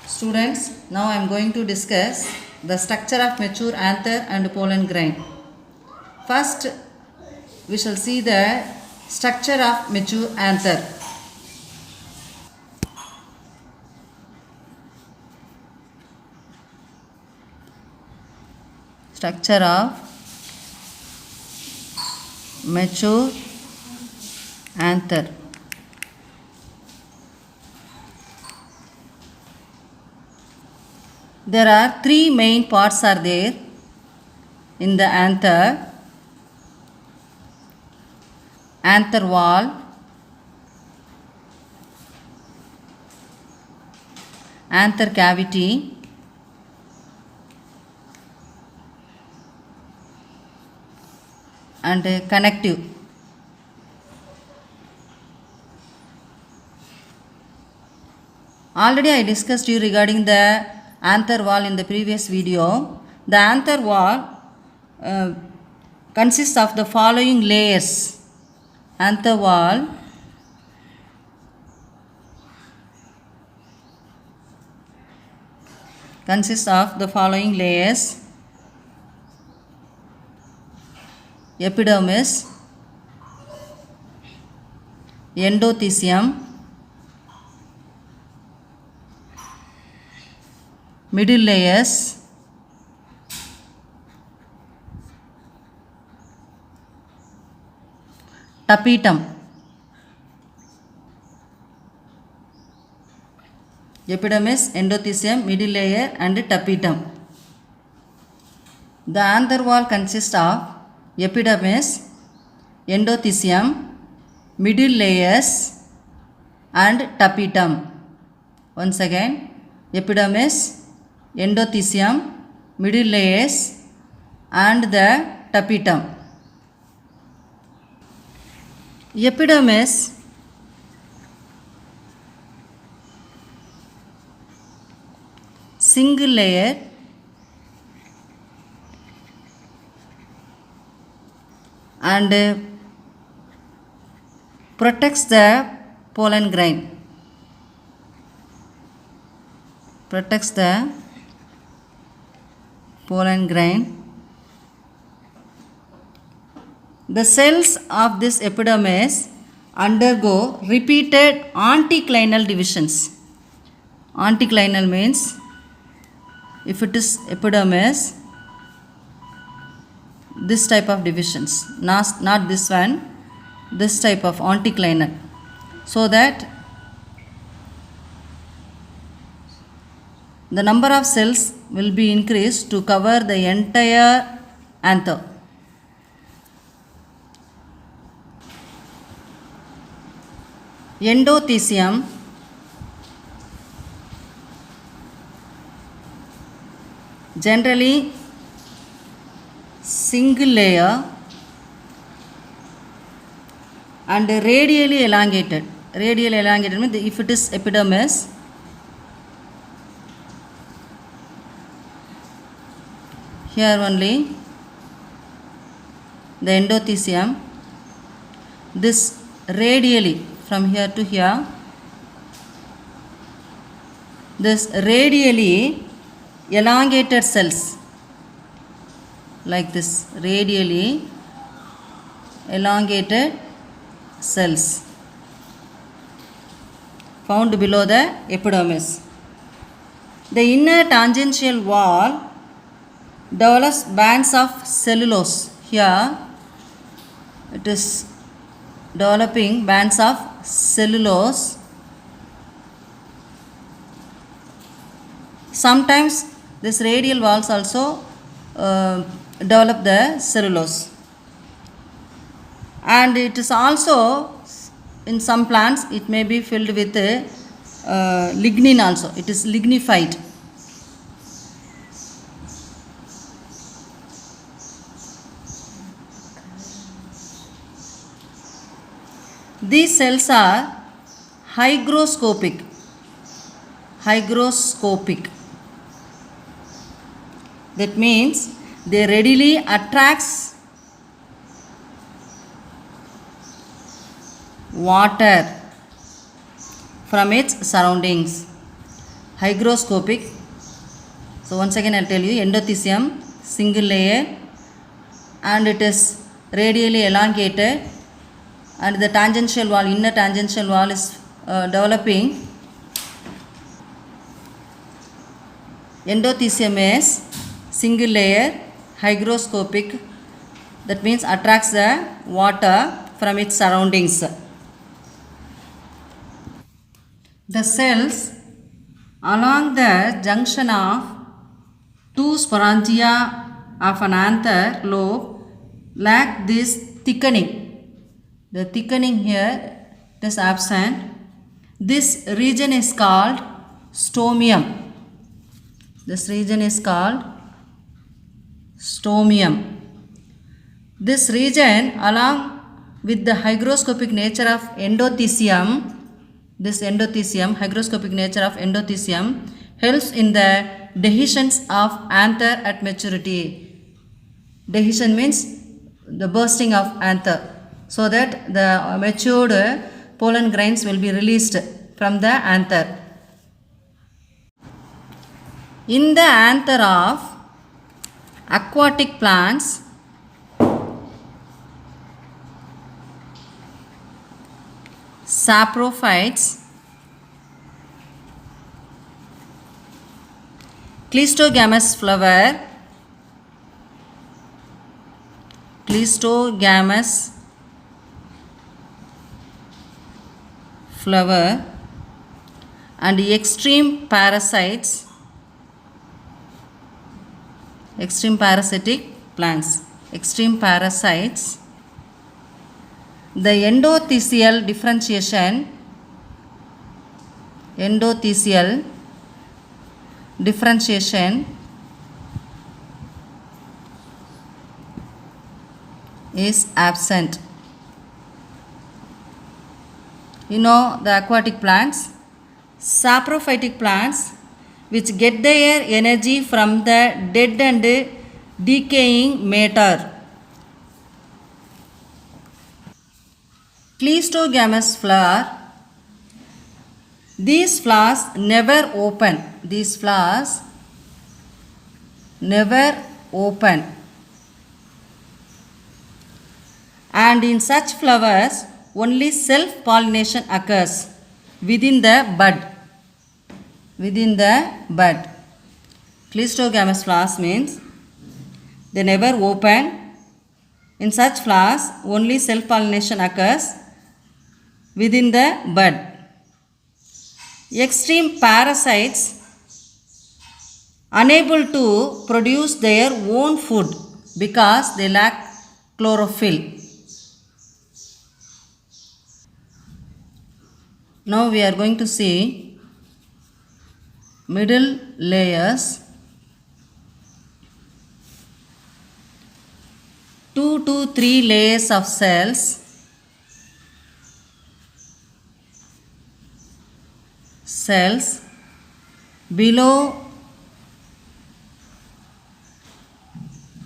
Students, now I am going to discuss the structure of mature anther and pollen grain. First, we shall see the structure of mature anther. Structure of mature anther. There are three main parts are there in the anther. Anther wall, anther cavity, and connective. Already I discussed you regarding the anther wall in the previous video. The anther wall consists of the following layers. Anther wall consists of the following layers: epidermis, endothecium, middle layers, tapetum. Epidermis, endothecium, middle layer and tapetum. The anther wall consists of epidermis, endothecium, middle layers and tapetum. Once again, epidermis, endothecium, middle layers and the tapetum. Epidermis single layer and protects the pollen grain. Protects the pollen grain. The cells of this epidermis undergo repeated anticlinal divisions. Anticlinal means if it is epidermis, this type of divisions, not this one, this type of anticlinal, so that the number of cells will be increased to cover the entire anther. Endothecium generally single layer and radially elongated. Radially elongated means if it is epidermis, here only the endothecium, this radially from here to here, this radially elongated cells, like this, radially elongated cells found below the epidermis. The inner tangential wall develops bands of cellulose. Here it is developing bands of cellulose. Sometimes this radial walls also develop the cellulose, and it is also in some plants it may be filled with lignin also. It is lignified. These cells are hygroscopic. Hygroscopic. That means they readily attracts water from its surroundings. hygroscopic. So once again I'll tell you, endothecium, single layer, and it is radially elongated, and the tangential wall, inner tangential wall is developing. Endothecium is single layer, hygroscopic, that means attracts the water from its surroundings. The cells along the junction of two sporangia of an anther lobe lack this thickening. The thickening here is absent. This region is called stomium. This region is called stomium. This region, along with the hygroscopic nature of endothecium, this endothecium, hygroscopic nature of endothecium, helps in the dehiscence of anther at maturity. Dehiscence means the bursting of anther, so that the matured pollen grains will be released from the anther. In the anther of aquatic plants, saprophytes, cleistogamous flower, and extreme parasites, extreme parasitic plants, extreme parasites. The endothecial differentiation is absent. You know the aquatic plants, saprophytic plants, which get their energy from the dead and decaying matter. Cleistogamous flower, these flowers never open. These flowers never open. And in such flowers, only self-pollination occurs within the bud. Within the bud. Cleistogamous flowers means they never open. In such flowers, only self-pollination occurs within the bud. Extreme parasites, unable to produce their own food because they lack chlorophyll. Now we are going to see middle layers. 2 to 3 layers of cells. Below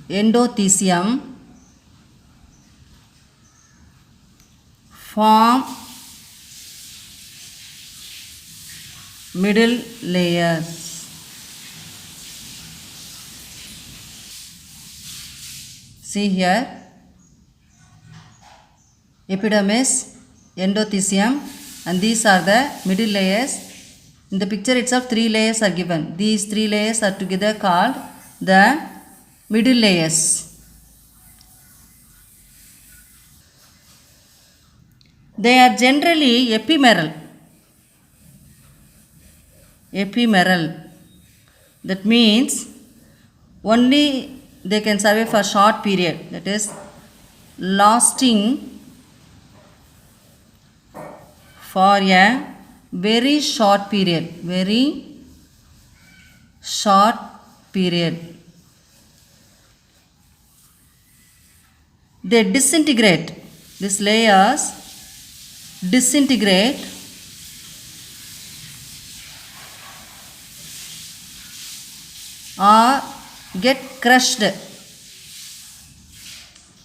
endothecium form middle layers. See here, epidermis, endothecium, and these are the middle layers. In the picture itself, 3 layers are given. These 3 layers are together called the middle layers. They are generally epimeral. That means only they can survive for a short period. That is, lasting for a very short period. They disintegrate. These layers disintegrate or get crushed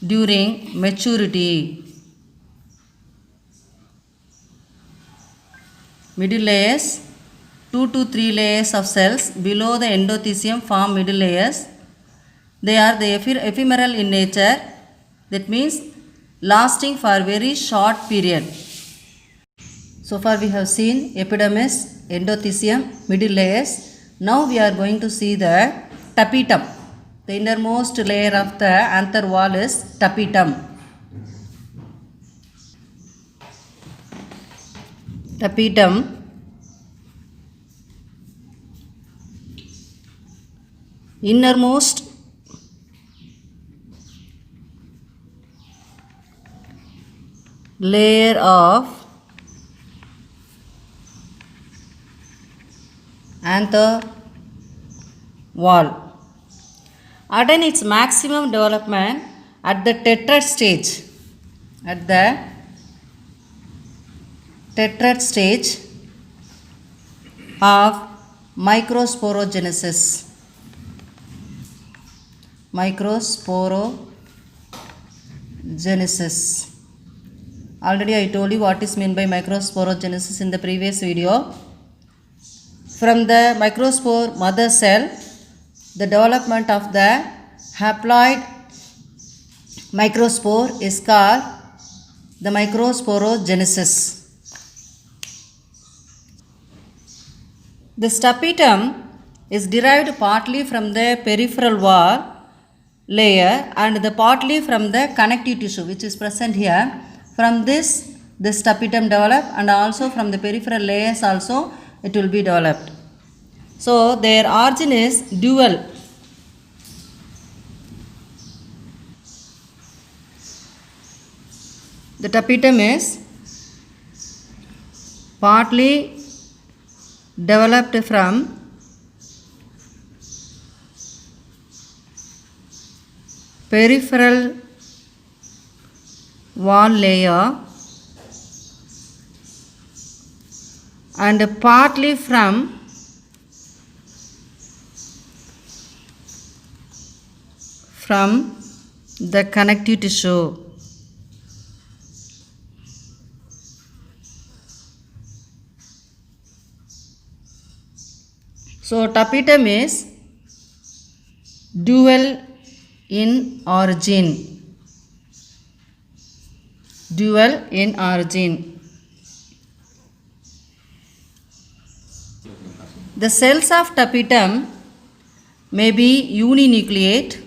during maturity. Middle layers, 2 to 3 layers of cells below the endothelium form middle layers. They are the ephemeral in nature, that means lasting for very short period. So far we have seen epidermis, endothelium, middle layers. Now we are going to see the tapetum. The innermost layer of the anther wall is tapetum. Tapetum innermost layer of anther wall. Attain its maximum development at the tetrad stage. At the tetrad stage of microsporogenesis. Microsporogenesis. Already I told you what is meant by microsporogenesis in the previous video. From the microspore mother cell, the development of the haploid microspore is called the microsporogenesis. This tapetum is derived partly from the peripheral wall layer and the partly from the connective tissue which is present here. From this tapetum developed, and also from the peripheral layers also it will be developed. So their origin is dual. The tapetum is partly developed from peripheral wall layer and partly from the connective tissue. So tapetum is dual in origin. Dual in origin. The cells of tapetum may be uninucleate,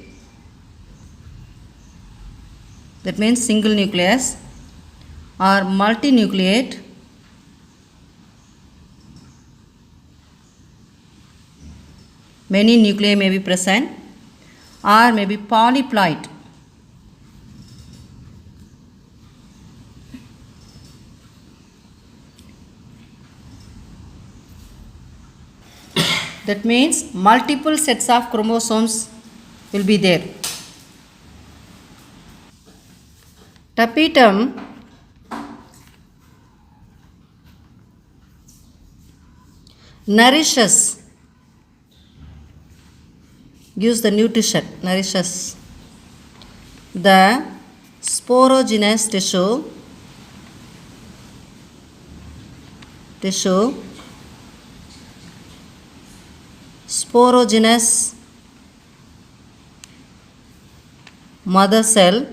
that means single nucleus, or multinucleate, many nuclei may be present, or may be polyploid. That means multiple sets of chromosomes will be there. Tapetum nourishes, gives the nutrition, nourishes the sporogenous tissue, sporogenous mother cell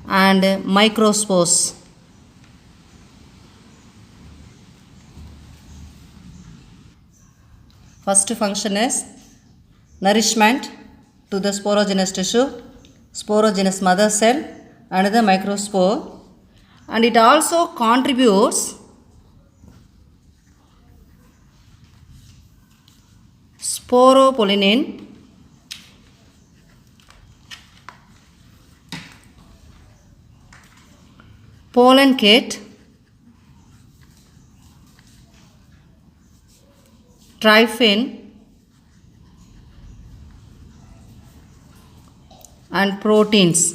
and microspores. First function is nourishment to the sporogenous tissue, sporogenous mother cell and the microspore, and it also contributes sporopollenin, pollen kit, tryphin and proteins.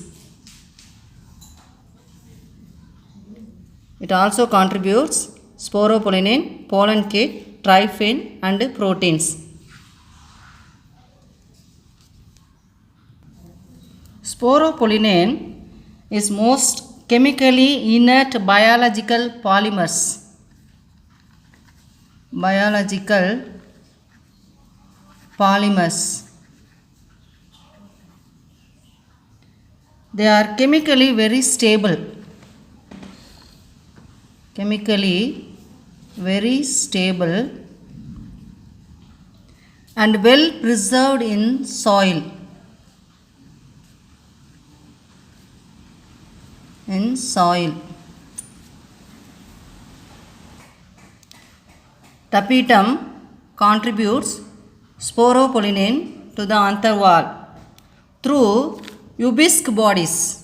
It also contributes sporopollenin, pollen kit, tryphin and proteins. Sporopollenin is most chemically inert biological polymers. biological polymers. They are chemically very stable. Chemically very stable and well preserved in soil. Tapetum contributes sporopollenin to the anther wall through ubisque bodies.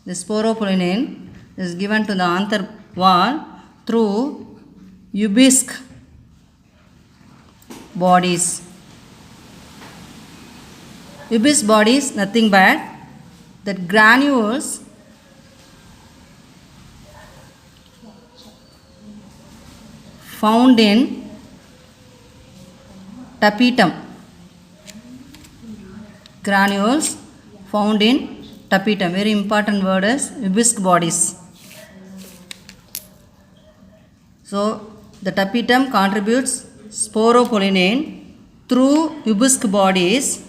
The sporopollenin is given to the anther wall through ubisque bodies. Ubisque bodies nothing but that granules found in tapetum. Granules found in tapetum. Very important word is ubisque bodies. So the tapetum contributes sporopollenin through ubisque bodies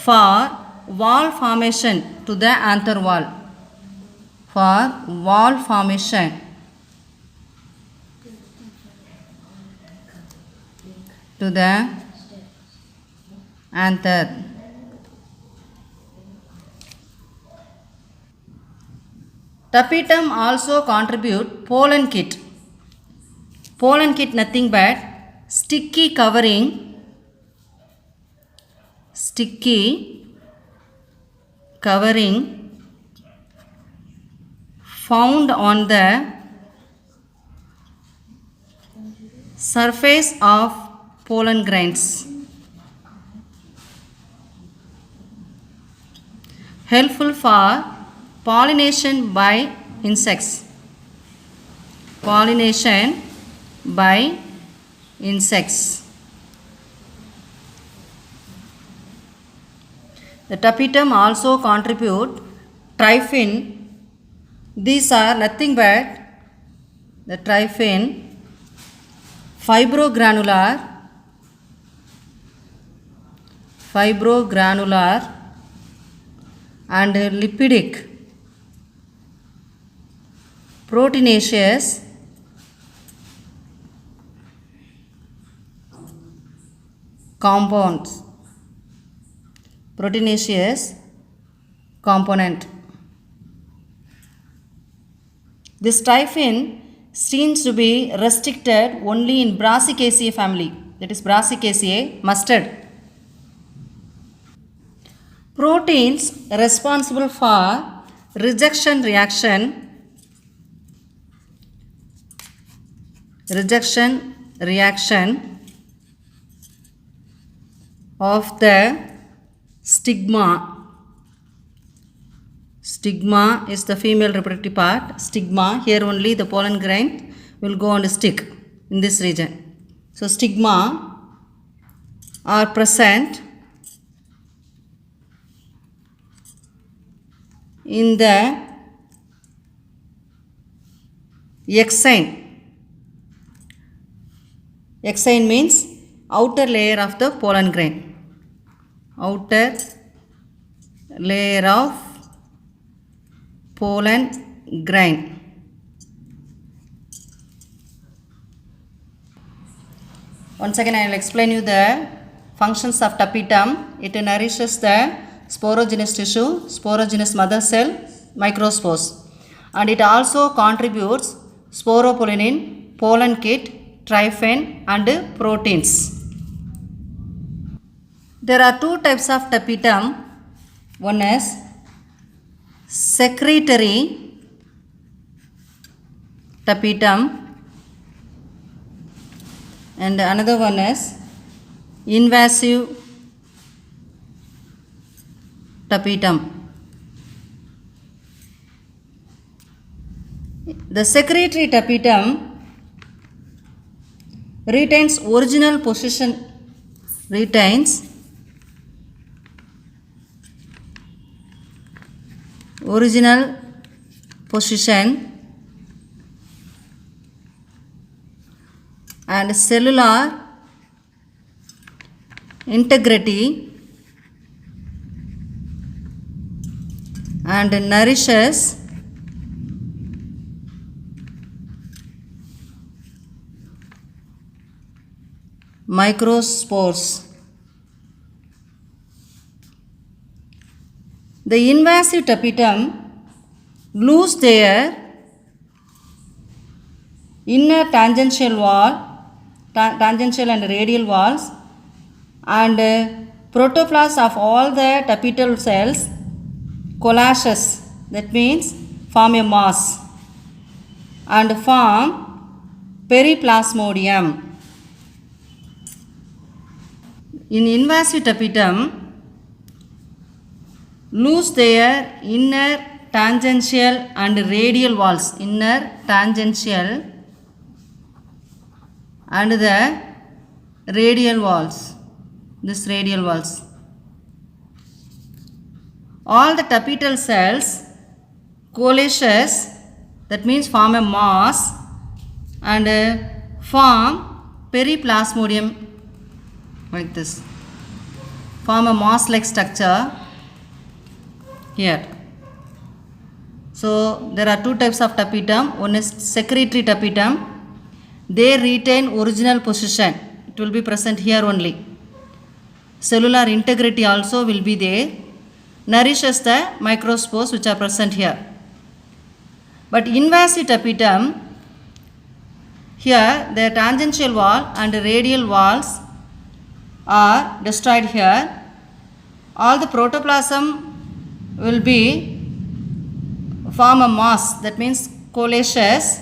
for wall formation to the anther wall. For wall formation to the anther. Tapetum also contribute pollen kit. Pollen kit nothing but sticky covering found on the surface of pollen grains. Helpful for pollination by insects. Pollination by insects. The tapetum also contribute tryphin. These are nothing but the tryphin, fibrogranular and lipidic, proteinaceous compounds. Proteinaceous component. This tryphin seems to be restricted only in Brassicaceae family, that is Brassicaceae mustard. Proteins responsible for rejection reaction of the stigma. Stigma is the female reproductive part. Stigma, here only the pollen grain will go and stick in this region. So stigma are present in the exine. Exine means outer layer of the pollen grain. Outer layer of pollen grain. Once again I will explain you the functions of tapetum. It nourishes the sporogenous tissue, sporogenous mother cell, microspores, and it also contributes sporopollenin, pollen kit, tryphin and proteins. There are two types of tapetum. One is secretory tapetum and another one is invasive tapetum. The secretory tapetum retains original position and cellular integrity and nourishes microspores. The invasive tapetum lose their inner tangential wall, tangential and radial walls, and protoplasm of all the tapetal cells coalesces, that means form a mass, and form periplasmodium. In invasive tapetum, lose their inner tangential and radial walls, inner tangential and the radial walls, this radial walls. All the tapetal cells coalesces, that means form a mass, and form periplasmodium like this, form a mass like structure here. So there are two types of tapetum. One is secretory tapetum. They retain original position, it will be present here only. Cellular integrity also will be there, nourishes the microspores which are present here. But invasive tapetum, here the tangential wall and radial walls are destroyed here. All the protoplasm will be form a mass, that means coalesces,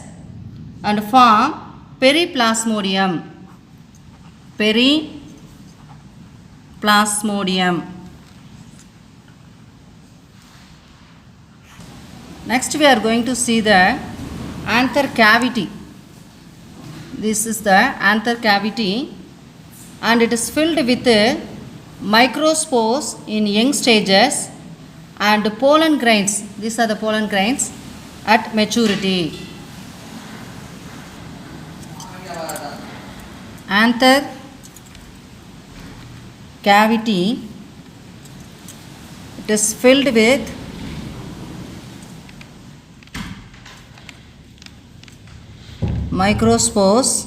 and form periplasmodium. Periplasmodium. Next we are going to see the anther cavity. This is the anther cavity, and it is filled with microspores in young stages and pollen grains. These are the pollen grains at maturity. Anther cavity, it is filled with microspores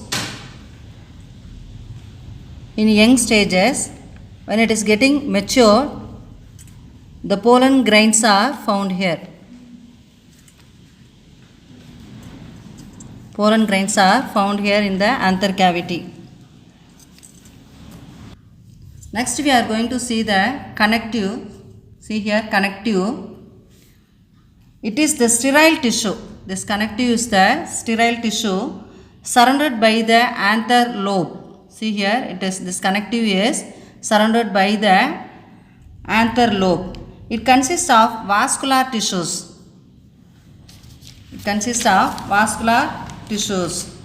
in young stages. When it is getting mature, the pollen grains are found here. Pollen grains are found here in the anther cavity. Next we are going to see the connective. See here, connective. It is the sterile tissue. This connective is the sterile tissue surrounded by the anther lobe. See here, it is, this connective is surrounded by the anther lobe. It consists of vascular tissues. It consists of vascular tissues.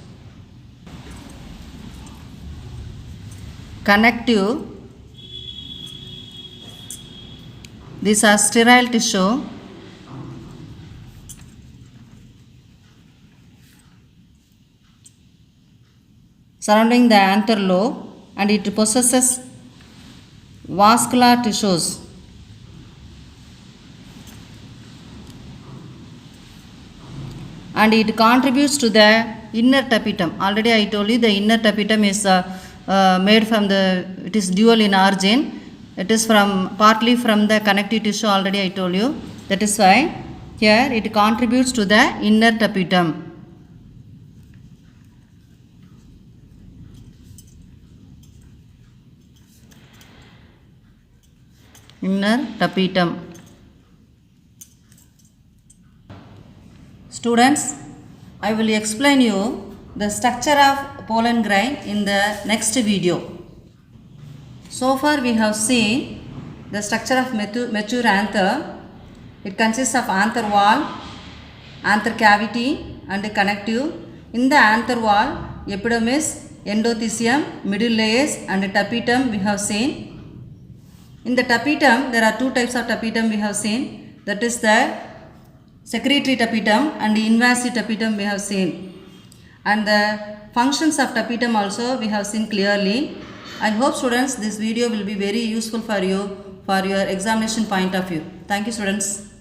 Connective. These are sterile tissue. Surrounding the anther lobe, and it possesses vascular tissues. And it contributes to the inner tapetum. Already I told you the inner tapetum is made from the, it is dual in origin. It is from partly from the connective tissue, already I told you. That is why here it contributes to the inner tapetum. Inner tapetum. Students, I will explain you the structure of pollen grain in the next video. So far we have seen the structure of mature anther. It consists of anther wall, anther cavity and connective. In the anther wall, epidermis, endothecium, middle layers and tapetum we have seen. In the tapetum, there are two types of tapetum we have seen. That is the secretory tapetum and the invasive tapetum we have seen. And the functions of tapetum also we have seen clearly. I hope students this video will be very useful for you for your examination point of view. Thank you students.